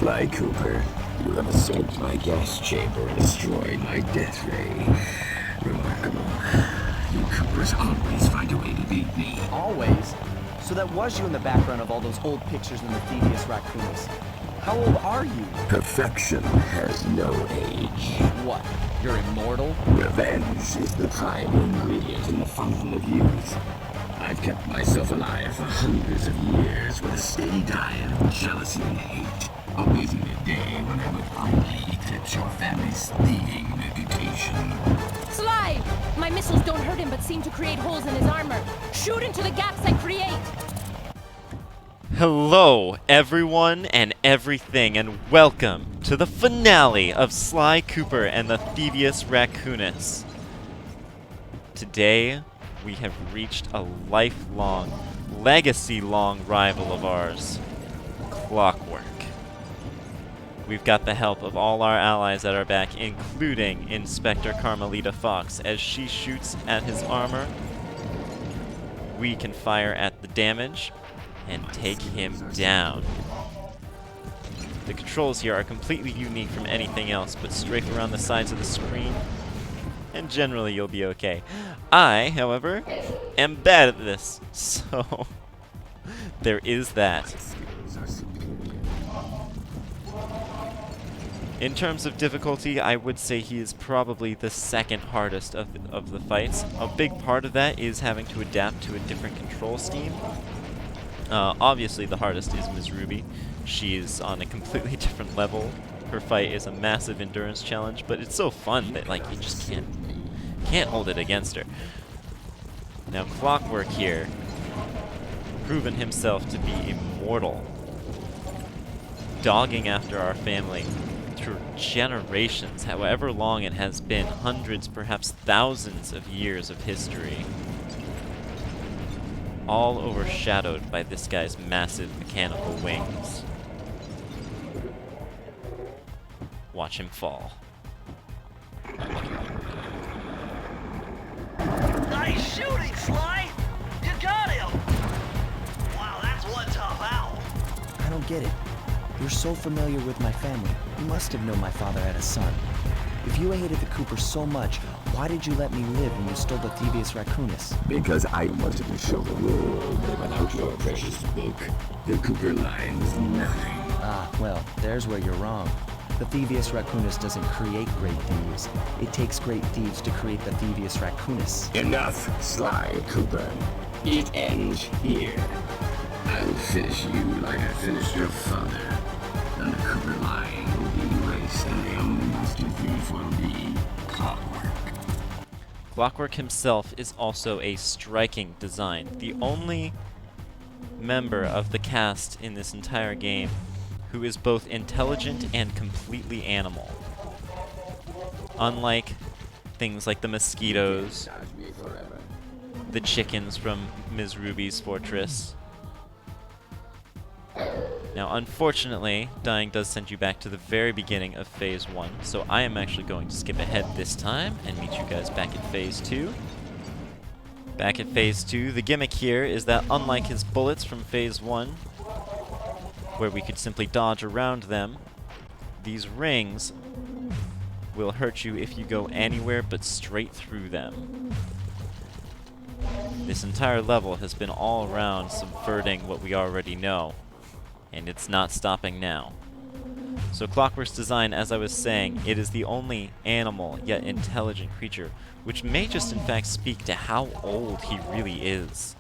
Sly Cooper. You have escaped my gas chamber and destroyed my death ray. Remarkable. You Coopers always find a way to beat me. Always? So that was you in the background of all those old pictures in the Thievius Raccoonus. How old are you? Perfection has no age. What? You're immortal? Revenge is the prime ingredient in the fountain of youth. I've kept myself alive for hundreds of years with a steady diet of jealousy and hate, awaiting the day when I would finally eclipse your family's thieving reputation. Sly! My missiles don't hurt him but seem to create holes in his armor. Shoot into the gaps I create! Hello, everyone and everything, and welcome to the finale of Sly Cooper and the Thievius Raccoonus. Today, we have reached a lifelong, legacy-long rival of ours, Clockwork. We've got the help of all our allies at our back, including Inspector Carmelita Fox. As she shoots at his armor, we can fire at the damage and take him down. The controls here are completely unique from anything else, but strafe around the sides of the screen, and generally you'll be okay. I, however, am bad at this, so there is that. In terms of difficulty, I would say he is probably the second hardest of the fights. A big part of that is having to adapt to a different control scheme. Obviously, the hardest is Ms. Ruby. She is on a completely different level. Her fight is a massive endurance challenge, but it's so fun that like you just can't hold it against her. Now, Clockwork here, proven himself to be immortal, dogging after our family through generations, however long it has been, hundreds, perhaps thousands of years of history. All overshadowed by this guy's massive mechanical wings. Watch him fall. Nice shooting, Sly! You got him! Wow, that's one tough owl. I don't get it. You're so familiar with my family. You must have known my father had a son. If you hated the Coopers so much, why did you let me live when you stole the Thievius Raccoonus? Because I wanted to show the world that without your precious book, the Cooper line was nothing. Ah, well, there's where you're wrong. The Thievius Raccoonus doesn't create great thieves. It takes great thieves to create the Thievius Raccoonus. Enough, Sly Cooper. It ends here. I'll finish you like I finished your father. And the Cooper line will be erased, and the only master thief will be Clockwork. Clockwork himself is also a striking design. The only member of the cast in this entire game who is both intelligent and completely animal. Unlike things like the mosquitoes, the chickens from Ms. Ruby's fortress. Now, unfortunately, dying does send you back to the very beginning of Phase 1, so I am actually going to skip ahead this time and meet you guys back at Phase 2. Back at Phase 2, the gimmick here is that unlike his bullets from Phase 1, where we could simply dodge around them, these rings will hurt you if you go anywhere but straight through them. This entire level has been all around subverting what we already know, and it's not stopping now. So Clockwork's design, as I was saying, it is the only animal yet intelligent creature, which may just in fact speak to how old he really is.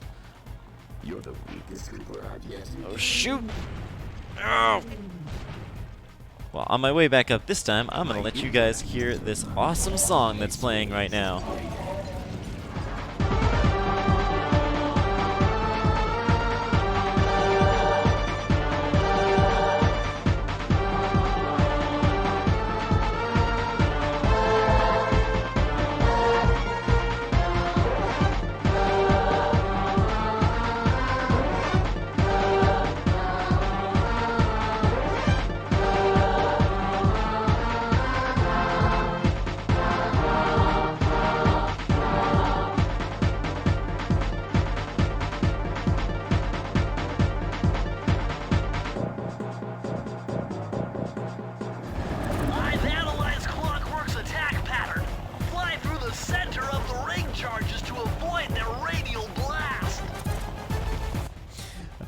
You're the weakest Cooper I've yet seen. Oh shoot! Ow! Well, on my way back up this time, I'm gonna let you guys hear this awesome song that's playing right now.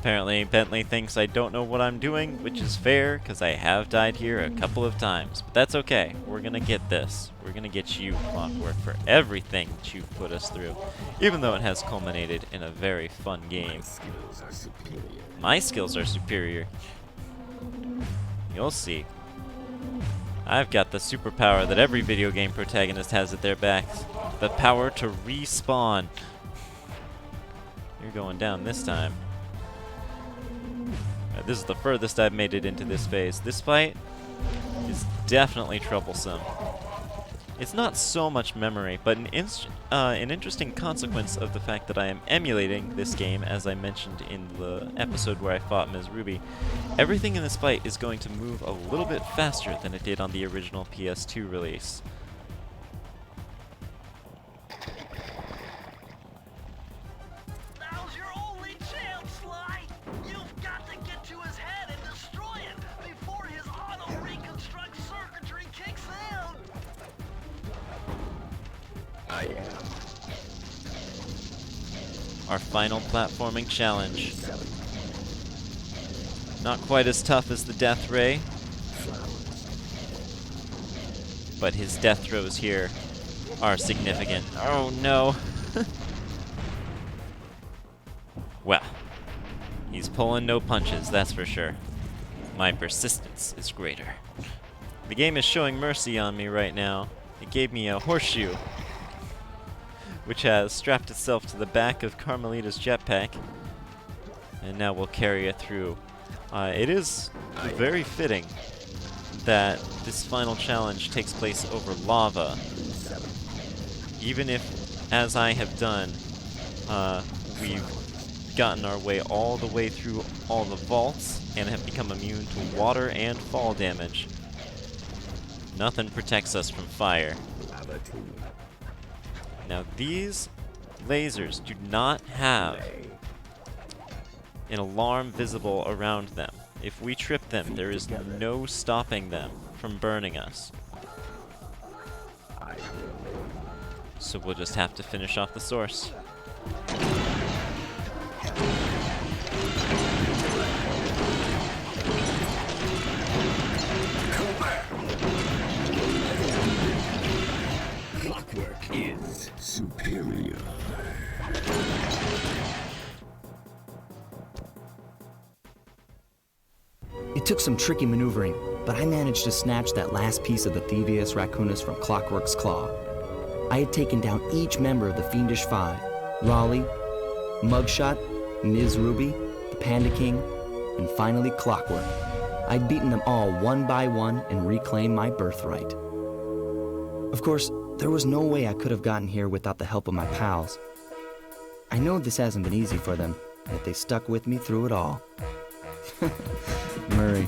Apparently, Bentley thinks I don't know what I'm doing, which is fair, because I have died here a couple of times. But that's okay. We're going to get this. We're going to get you, Clockwork, for everything that you've put us through, even though it has culminated in a very fun game. My skills are superior. You'll see. I've got the superpower that every video game protagonist has at their backs. The power to respawn. You're going down this time. This is the furthest I've made it into this phase. This fight is definitely troublesome. It's not so much memory, but an interesting consequence of the fact that I am emulating this game, as I mentioned in the episode where I fought Ms. Ruby. Everything in this fight is going to move a little bit faster than it did on the original PS2 release. Now's your only chance, Sly! You've got to get to his head and destroy it before his auto-reconstruct circuitry kicks in! I am. Our final platforming challenge. Not quite as tough as the death ray, but his death throws here are significant. Oh no. Well, he's pulling no punches, that's for sure. My persistence is greater. The game is showing mercy on me right now. It gave me a horseshoe, which has strapped itself to the back of Carmelita's jetpack, and now we'll carry it through. It is very fitting that this final challenge takes place over lava, even if, as I have done, we've gotten our way all the way through all the vaults and have become immune to water and fall damage. Nothing protects us from fire. Now these lasers do not have an alarm visible around them. If we trip them, there is no stopping them from burning us. So we'll just have to finish off the source. Clockwork is superior. It took some tricky maneuvering, but I managed to snatch that last piece of the Thievius Raccoonus from Clockwork's claw. I had taken down each member of the Fiendish Five: Raleigh, Mugshot, Ms. Ruby, the Panda King, and finally Clockwork. I'd beaten them all one by one and reclaimed my birthright. Of course, there was no way I could have gotten here without the help of my pals. I know this hasn't been easy for them, yet they stuck with me through it all. Murray,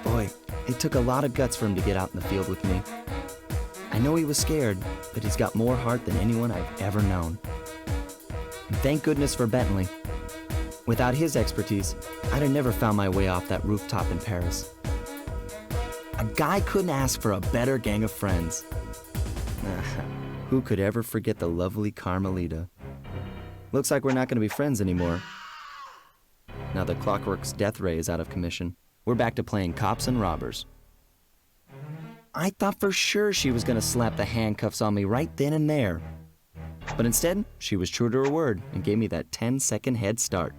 boy, it took a lot of guts for him to get out in the field with me. I know he was scared, but he's got more heart than anyone I've ever known. And thank goodness for Bentley. Without his expertise, I'd have never found my way off that rooftop in Paris. A guy couldn't ask for a better gang of friends. Who could ever forget the lovely Carmelita? Looks like we're not going to be friends anymore. Now that Clockwork's death ray is out of commission, we're back to playing cops and robbers. I thought for sure she was going to slap the handcuffs on me right then and there. But instead, she was true to her word and gave me that 10-second head start.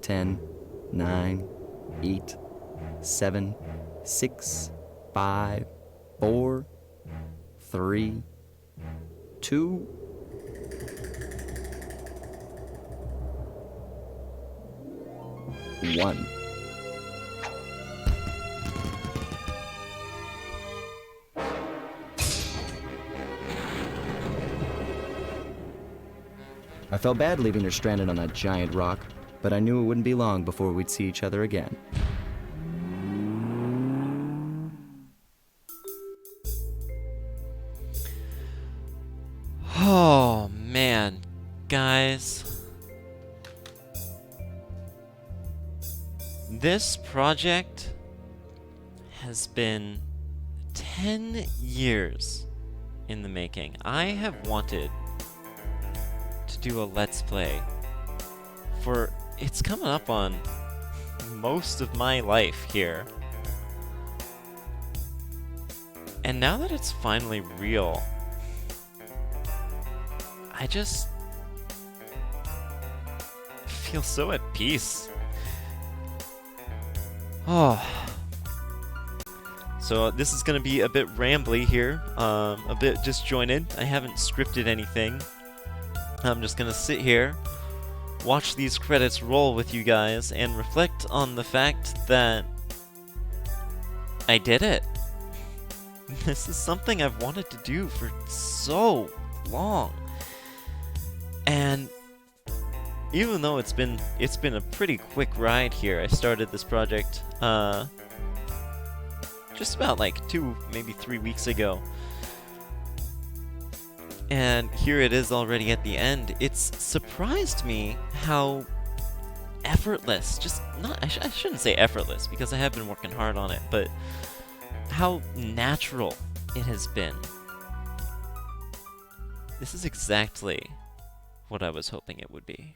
10, 9, 8, 7, 6, 5, 4, 3, 2, 1. I felt bad leaving her stranded on that giant rock, but I knew it wouldn't be long before we'd see each other again. Oh man, guys. This project has been 10 years in the making. I have wanted to do a Let's Play for it's coming up on most of my life here. And now that it's finally real, I just feel so at peace. Oh. So this is gonna be a bit rambly here, a bit disjointed. I haven't scripted anything. I'm just gonna sit here, watch these credits roll with you guys, and reflect on the fact that I did it. This is something I've wanted to do for so long. And even though it's been a pretty quick ride here, I started this project just about like 2, maybe 3 weeks ago. And here it is already at the end. It's surprised me how effortless, just not, I shouldn't say effortless because I have been working hard on it, but how natural it has been. This is exactly what I was hoping it would be.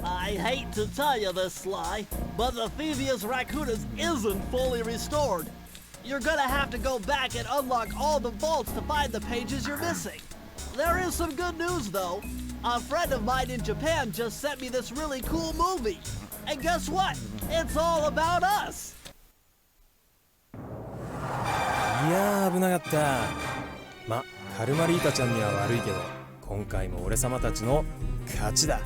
I hate to tell you this, Sly, but the Thievius Raccoonus isn't fully restored. You're gonna have to go back and unlock all the vaults to find the pages you're missing. There is some good news, though. A friend of mine in Japan just sent me this really cool movie. And guess what? It's all about us! いやー危なかった。ま、カルマリータちゃんには悪いけど、今回も俺様たちの勝ちだ。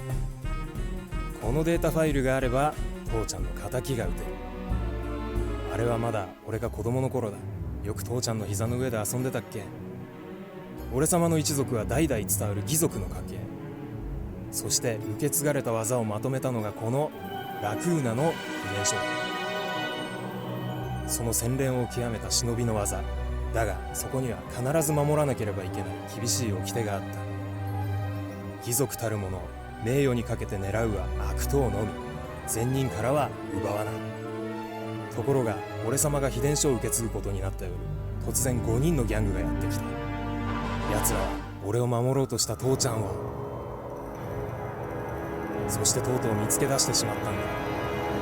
このデータファイルがあれば父ちゃんの仇が撃てる。あれはまだ俺が子供の頃だ。よく父ちゃんの膝の上で遊んでたっけ。俺様の一族は代々伝わる義族の家系。そして受け継がれた技をまとめたのがこのラクーナの遺伝書だ。その洗練を極めた忍びの技だが、そこには必ず守らなければいけない厳しい掟があった。義族たる者を名誉にかけて狙うは悪党のみ、善人からは奪わない。ところが俺様が秘伝書を受け継ぐことになった夜、突然5人のギャングがやってきた。奴らは俺を守ろうとした父ちゃんを、そしてとうとう見つけ出してしまったんだ。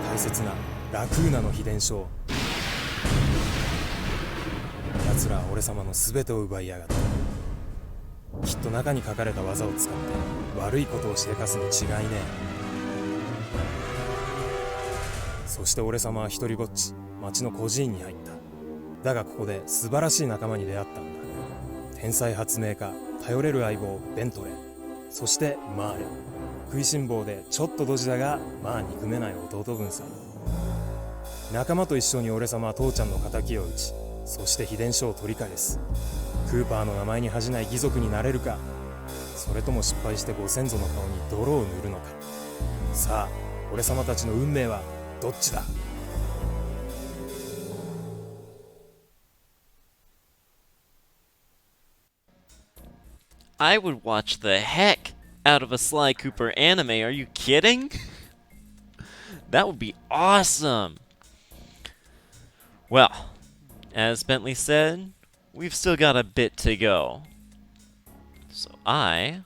大切なラクーナの秘伝書を。奴らは俺様の全てを奪いやがった。きっと中に書かれた技を使って悪いことをしでかすに違いねえ。そして俺様は一人ぼっち町の孤児院に入った。だがここで素晴らしい仲間に出会ったんだ。天才発明家、頼れる相棒ベントレー、そしてマーレ。食いしん坊でちょっとドジだがまあ憎めない弟分さ。仲間と一緒に俺様は父ちゃんの仇を討ち、そして秘伝書を取り返す。クーパーの名前に恥じない義族になれるか、それとも失敗してご先祖の顔に泥を塗るのか。さあ俺様たちの運命はどっちだ。I would watch the heck out of a Sly Cooper anime. Are you kidding? That would be awesome. Well, as Bentley said, we've still got a bit to go. So I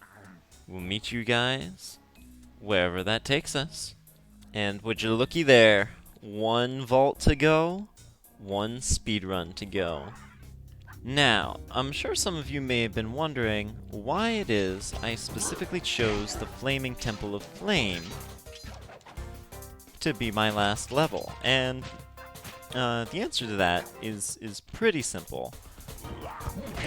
will meet you guys wherever that takes us. And would you looky there, 1 vault to go, 1 speedrun to go. Now, I'm sure some of you may have been wondering why it is I specifically chose the Flaming Temple of Flame to be my last level, and the answer to that is pretty simple.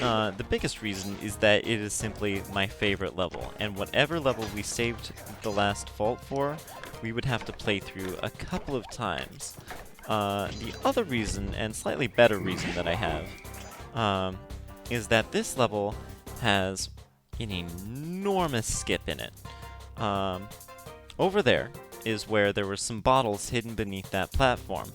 The biggest reason is that it is simply my favorite level, and whatever level we saved the last vault for, we would have to play through a couple of times. The other reason, and slightly better reason that I have, is that this level has an enormous skip in it. Over there is where there were some bottles hidden beneath that platform.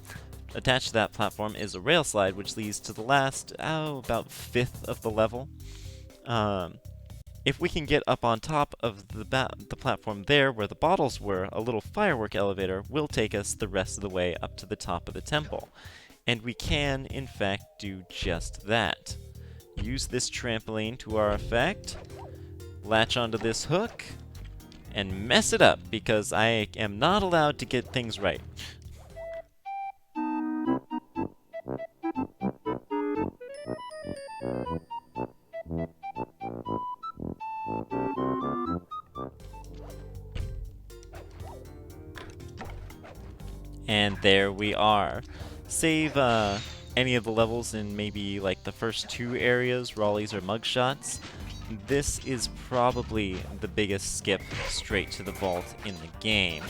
Attached to that platform is a rail slide which leads to the last, about 5th of the level. If we can get up on top of the platform there where the bottles were, a little firework elevator will take us the rest of the way up to the top of the temple. And we can, in fact, do just that. Use this trampoline to our effect, latch onto this hook, and mess it up because I am not allowed to get things right. And there we are. Save any of the levels in maybe like the first 2 areas, Raleighs or mugshots. This is probably the biggest skip straight to the vault in the game.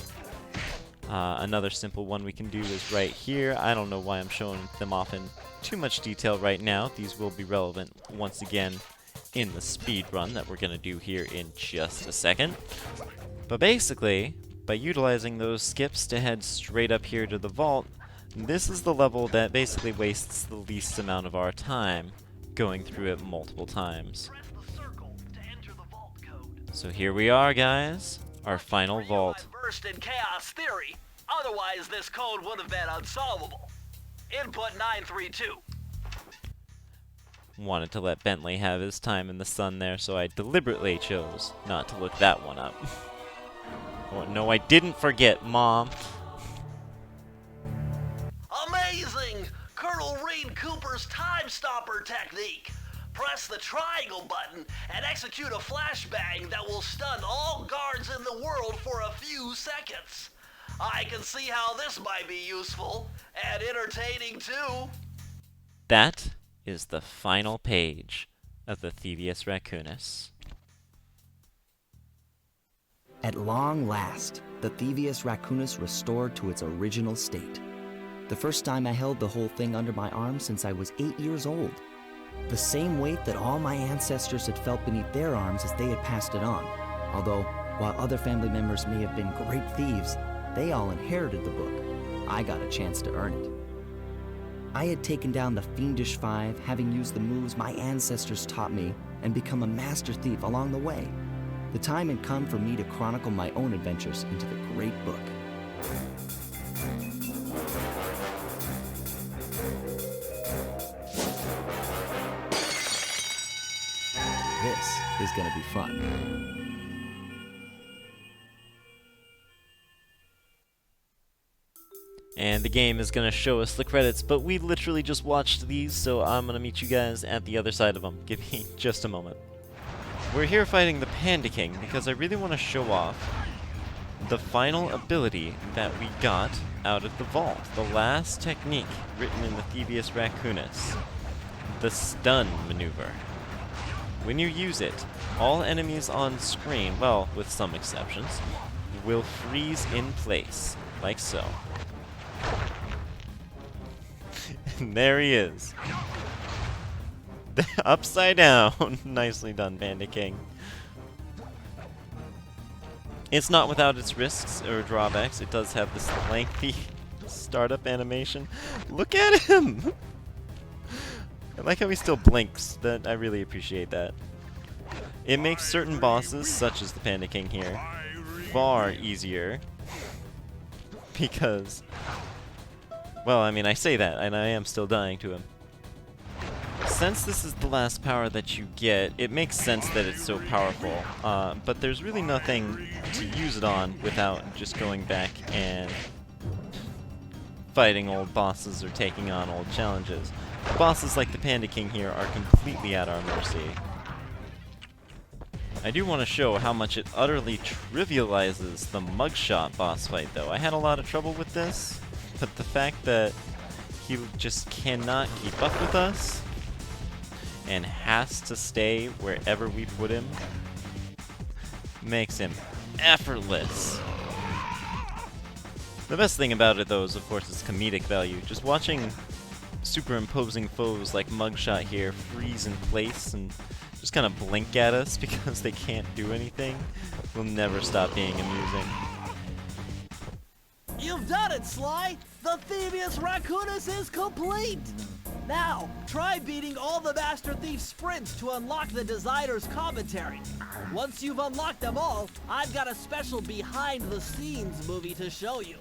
Another simple one we can do is right here. I don't know why I'm showing them off in too much detail right now. These will be relevant once again in the speed run that we're going to do here in just a second. But basically, by utilizing those skips to head straight up here to the vault, this is the level that basically wastes the least amount of our time going through it multiple times. So here we are, guys, our final vault. Versed in chaos theory, otherwise this code would have been unsolvable. Input 932. Wanted to let Bentley have his time in the sun there, so I deliberately chose not to look that one up. Oh, no, I didn't forget, Mom. Amazing! Colonel Reed Cooper's time stopper technique. Press the triangle button and execute a flashbang that will stun all guards in the world for a few seconds. I can see how this might be useful and entertaining too. That is the final page of the Thievius Raccoonus. At long last, the Thievius Raccoonus restored to its original state. The first time I held the whole thing under my arm since I was 8 years old. The same weight that all my ancestors had felt beneath their arms as they had passed it on. Although, while other family members may have been great thieves, they all inherited the book. I got a chance to earn it. I had taken down the Fiendish Five, having used the moves my ancestors taught me, and become a master thief along the way. The time had come for me to chronicle my own adventures into the great book. This is gonna be fun. And the game is going to show us the credits, but we literally just watched these, so I'm going to meet you guys at the other side of them. Give me just a moment. We're here fighting the Panda King because I really want to show off the final ability that we got out of the vault. The last technique written in the Thievius Raccoonus. The stun maneuver. When you use it, all enemies on screen, well, with some exceptions, will freeze in place, like so. And there he is. Upside down. Nicely done, Panda King. It's not without its risks or drawbacks. It does have this lengthy startup animation. Look at him! I like how he still blinks. I really appreciate that. It makes certain bosses, such as the Panda King here, far easier. Because, well, I mean, I say that, and I am still dying to him. Since this is the last power that you get, it makes sense that it's so powerful, but there's really nothing to use it on without just going back and fighting old bosses or taking on old challenges. Bosses like the Panda King here are completely at our mercy. I do want to show how much it utterly trivializes the mugshot boss fight, though. I had a lot of trouble with this, but the fact that he just cannot keep up with us and has to stay wherever we put him makes him effortless. The best thing about it, though, is of course its comedic value. Just watching superimposing foes like Mugshot here freeze in place and just kind of blink at us because they can't do anything will never stop being amusing. You've done it, Sly! The Thievius Raccoonus is complete! Now, try beating all the Master Thief sprints to unlock the designer's commentary. Once you've unlocked them all, I've got a special behind-the-scenes movie to show you.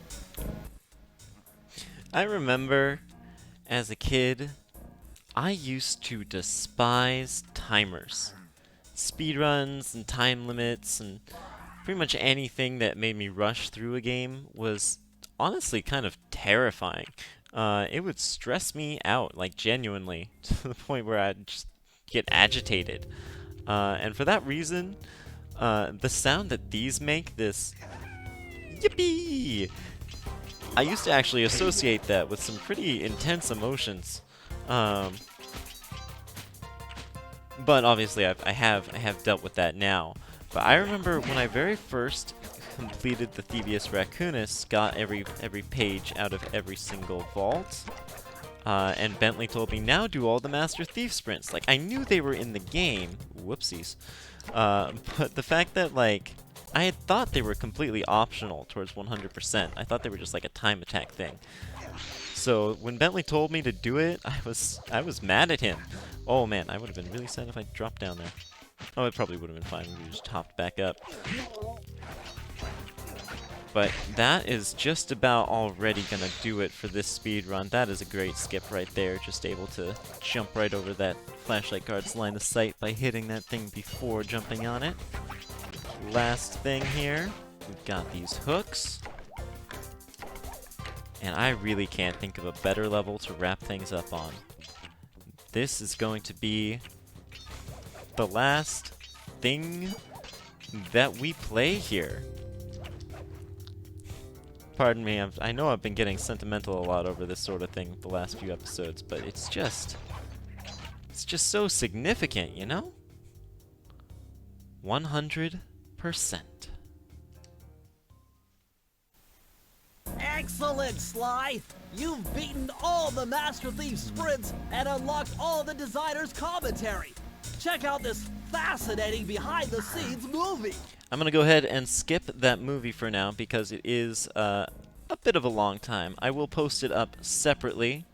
I remember, as a kid, I used to despise timers. Speedruns and time limits and pretty much anything that made me rush through a game was honestly kind of terrifying. It would stress me out, like genuinely, to the point where I'd just get agitated. And for that reason, the sound that these make, this yippee, I used to actually associate that with some pretty intense emotions. But obviously I have dealt with that now. But I remember when I very first completed the Thievius Raccoonus, got every page out of every single vault, and Bentley told me, now do all the Master Thief sprints. Like, I knew they were in the game, whoopsies, but the fact that, like, I had thought they were completely optional towards 100%. I thought they were just like a time attack thing. So when Bentley told me to do it, I was mad at him. Oh man, I would have been really sad if I dropped down there. Oh, it probably would have been fine if we just hopped back up. But that is just about already gonna do it for this speed run. That is a great skip right there, just able to jump right over that flashlight guard's line of sight by hitting that thing before jumping on it. Last thing here, we've got these hooks. And I really can't think of a better level to wrap things up on. This is going to be the last thing that we play here. Pardon me, I know I've been getting sentimental a lot over this sort of thing the last few episodes, but it's just so significant, you know? 100%. Excellent, Sly! You've beaten all the Master Thief sprints and unlocked all the designer's commentary. Check out this fascinating behind-the-scenes movie. I'm going to go ahead and skip that movie for now because it is a bit of a long time. I will post it up separately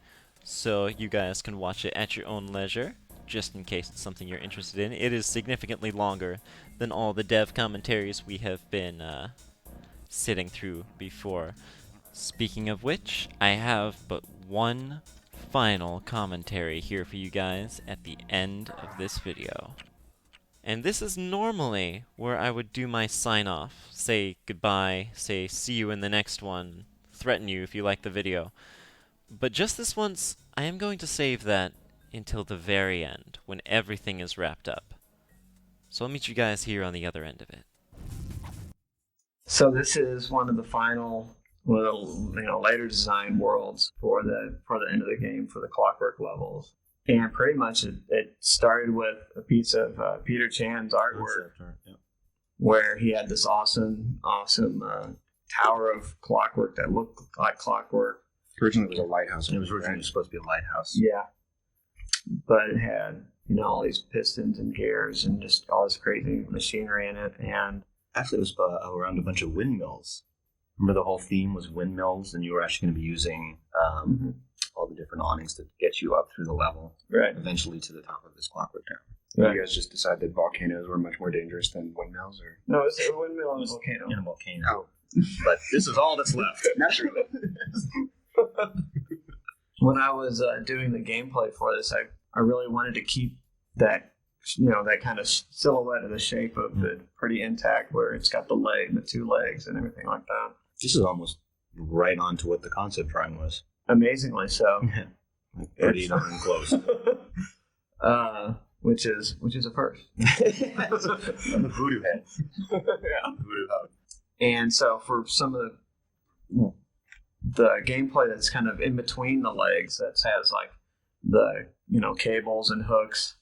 so you guys can watch it at your own leisure, just in case it's something you're interested in. It is significantly longer than all the dev commentaries we have been sitting through before. Speaking of which, I have but one final commentary here for you guys at the end of this video. And this is normally where I would do my sign-off, say goodbye, say see you in the next one, threaten you if you like the video. But just this once, I am going to save that until the very end, when everything is wrapped up. So I'll meet you guys here on the other end of it. So this is one of the final, later design worlds for the end of the game for the Clockwork levels. And pretty much it started with a piece of Peter Chan's artwork, where he had this awesome tower of clockwork that looked like clockwork. Originally it was a lighthouse. It was originally supposed to be a lighthouse. Yeah. But it had, all these pistons and gears and just all this crazy machinery in it. And actually it was around a bunch of windmills. Remember the whole theme was windmills, and you were actually going to be using all the different awnings to get you up through the level, right? Eventually to the top of this clockwork tower. Right. You guys just decided that volcanoes were much more dangerous than windmills, or no? It's a windmill and a volcano. In a volcano. Oh. But this is all that's left. Naturally. When I was doing the gameplay for this, I really wanted to keep that that kind of silhouette of the shape of it pretty intact, where it's got the two legs and everything like that. This is almost right on to what the concept drawing was. Amazingly so. Pretty darn close. Which is a first. The voodoo head. Yeah. Voodoo hug. And so for some of the gameplay that's kind of in between the legs, that has like the cables and hooks,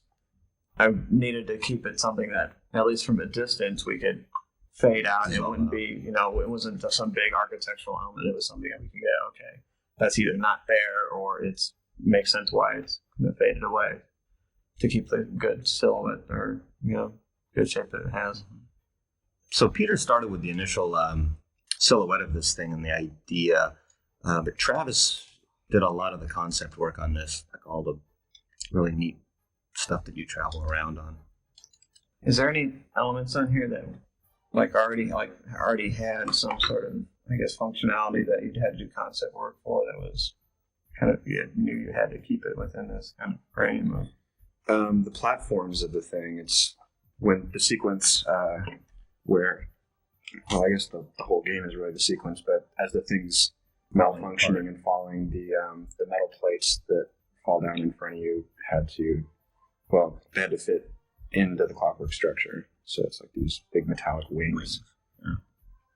I needed to keep it something that, at least from a distance, we could fade out. It wouldn't be, it wasn't just some big architectural element. It was something that we could get, okay, that's either not there or it makes sense why it's faded away, to keep the good silhouette or, good shape that it has. So Peter started with the initial silhouette of this thing and the idea, but Travis did a lot of the concept work on this, like all the really neat stuff that you travel around on. Is there any elements on here that already had some sort of, I guess, functionality that you'd had to do concept work for, that was kind of, you knew you had to keep it within this kind of frame of? the platforms of the thing? It's when the sequence where Well, I guess the whole game is really the sequence, but as the thing's malfunctioning and falling, the metal plates that fall down in front of you they had to fit into the clockwork structure. So it's like these big metallic wings.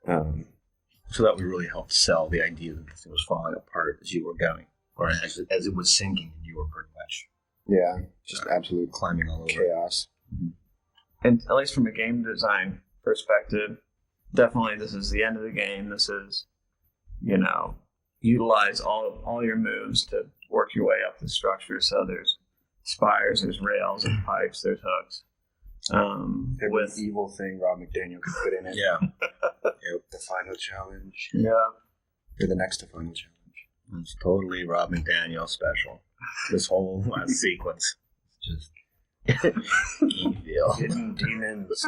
Yeah. So that would really help sell the idea that this thing was falling apart as you were going, or as it was sinking, and you were pretty much just absolute climbing all over chaos. Mm-hmm. And at least from a game design perspective, definitely this is the end of the game. This is, utilize all your moves to work your way up the structure. So there's spires, there's rails, there's pipes, there's hooks. With evil thing Rob McDaniel could put in it. Yeah. The final challenge. Yeah. Or the next to final challenge. It's totally Rob McDaniel special. This whole sequence. Just evil. Hidden demons.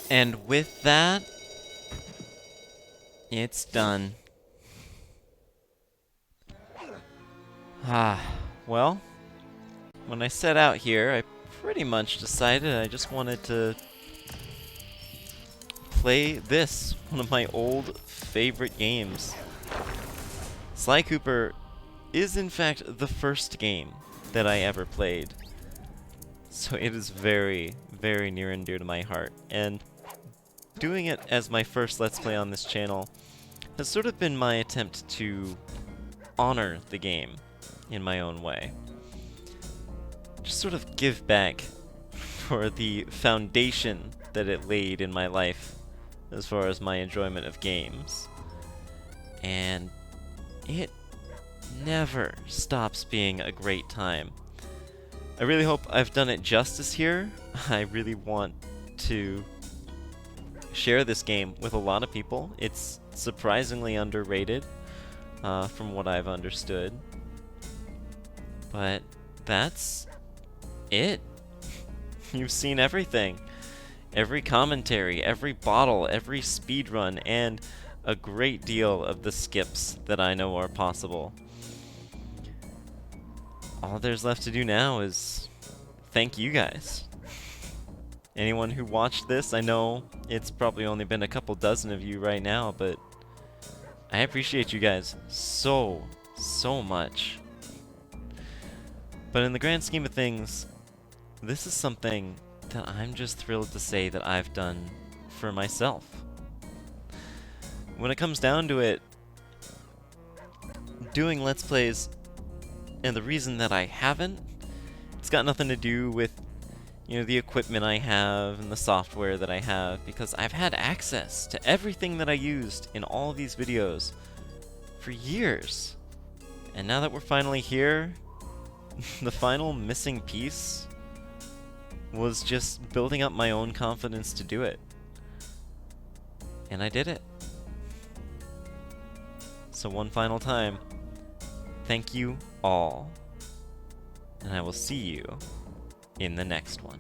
And with that, it's done. Well, when I set out here, I pretty much decided I just wanted to play this, one of my old favorite games. Sly Cooper is in fact the first game that I ever played. So it is very, very near and dear to my heart. And doing it as my first Let's Play on this channel has sort of been my attempt to honor the game in my own way. Just sort of give back for the foundation that it laid in my life as far as my enjoyment of games. And it never stops being a great time. I really hope I've done it justice here. I really want to share this game with a lot of people. It's surprisingly underrated, from what I've understood. But that's it. You've seen everything. Every commentary, every bottle, every speedrun, and a great deal of the skips that I know are possible. All there's left to do now is thank you guys. Anyone who watched this, I know it's probably only been a couple dozen of you right now, but I appreciate you guys so much. But in the grand scheme of things, this is something that I'm just thrilled to say that I've done for myself. When it comes down to it, doing Let's Plays, and the reason that I haven't, it's got nothing to do with, the equipment I have and the software that I have, because I've had access to everything that I used in all of these videos for years. And now that we're finally here, the final missing piece was just building up my own confidence to do it. And I did it. So one final time, thank you all. And I will see you in the next one.